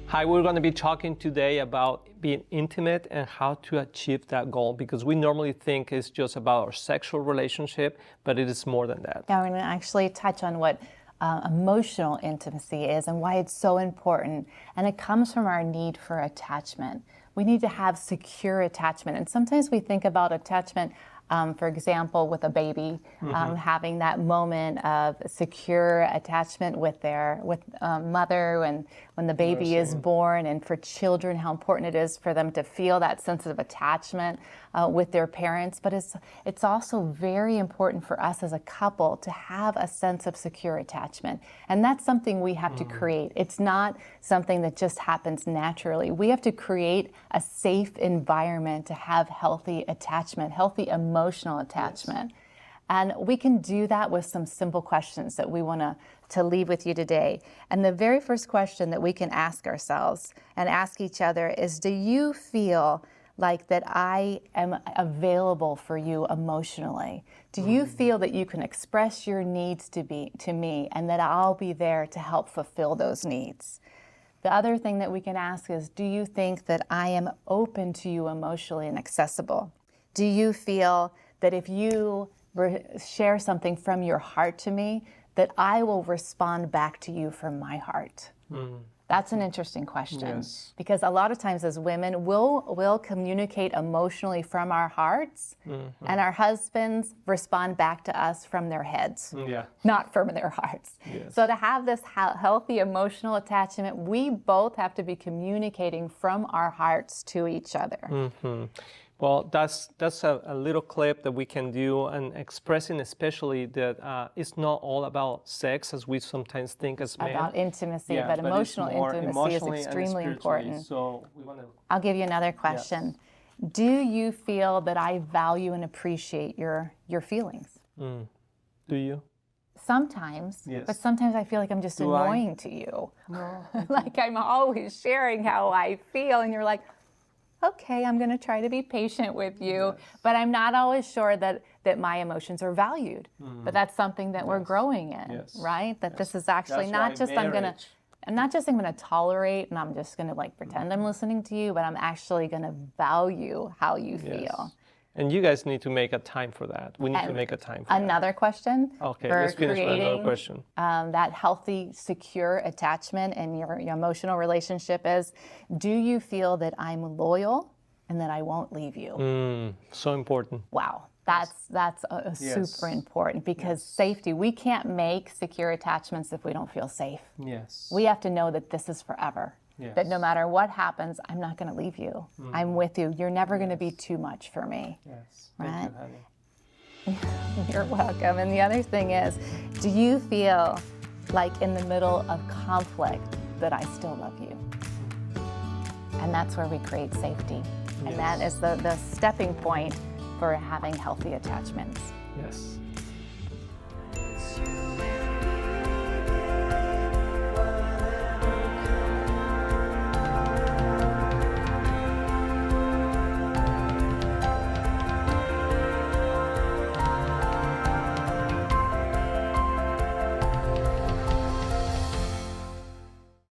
Hi, we're going to be talking today about being intimate and how to achieve that goal, because we normally think it's just about our sexual relationship, but it is more than that. Yeah, we're going to actually touch on what emotional intimacy is and why it's so important. And it comes from our need for attachment. We need to have secure attachment. And sometimes we think about attachment, for example, with a baby, having that moment of secure attachment with their mother, and when the baby is born, and for children, how important it is for them to feel that sense of attachment with their parents. But it's also very important for us as a couple to have a sense of secure attachment. And that's something we have to create. It's not something that just happens naturally. We have to create a safe environment to have healthy attachment, healthy emotional attachment. Yes. And we can do that with some simple questions that we want to leave with you today. And the very first question that we can ask ourselves and ask each other is, do you feel like that I am available for you emotionally? Do you feel that you can express your needs to me, and that I'll be there to help fulfill those needs? The other thing that we can ask is, do you think that I am open to you emotionally and accessible? Do you feel that if you share something from your heart to me, that I will respond back to you from my heart? That's an interesting question. Yes. Because a lot of times as women, we'll communicate emotionally from our hearts, and our husbands respond back to us from their heads, not from their hearts. Yes. So to have this healthy emotional attachment, we both have to be communicating from our hearts to each other. Well, that's a little clip that we can do, and expressing especially that it's not all about sex as we sometimes think as men. About intimacy, but emotional intimacy is extremely important. So we want to... I'll give you another question. Yes. Do you feel that I value and appreciate your feelings? Do you? Sometimes, yes. But sometimes I feel like I'm just annoying to you. No. Like I'm always sharing how I feel, and you're like, okay, I'm going to try to be patient with you, yes. But I'm not always sure that my emotions are valued. But that's something that we're growing in, right? That this is actually not just I'm going to tolerate and I'm just going to like pretend I'm listening to you, but I'm actually going to value how you feel. And you guys need to make a time for that. We need to make a time for another question. Okay, let's finish with another question. That healthy, secure attachment in your emotional relationship is, do you feel that I'm loyal and that I won't leave you? So important. Wow. That's super important, because safety, we can't make secure attachments if we don't feel safe. Yes. We have to know that this is forever. Yes. That no matter what happens, I'm not going to leave you. I'm with you. You're never going to be too much for me. Yes. Right? Thank you, honey. You're welcome. And the other thing is, do you feel like in the middle of conflict that I still love you? And that's where we create safety. And that is the stepping point for having healthy attachments. Yes.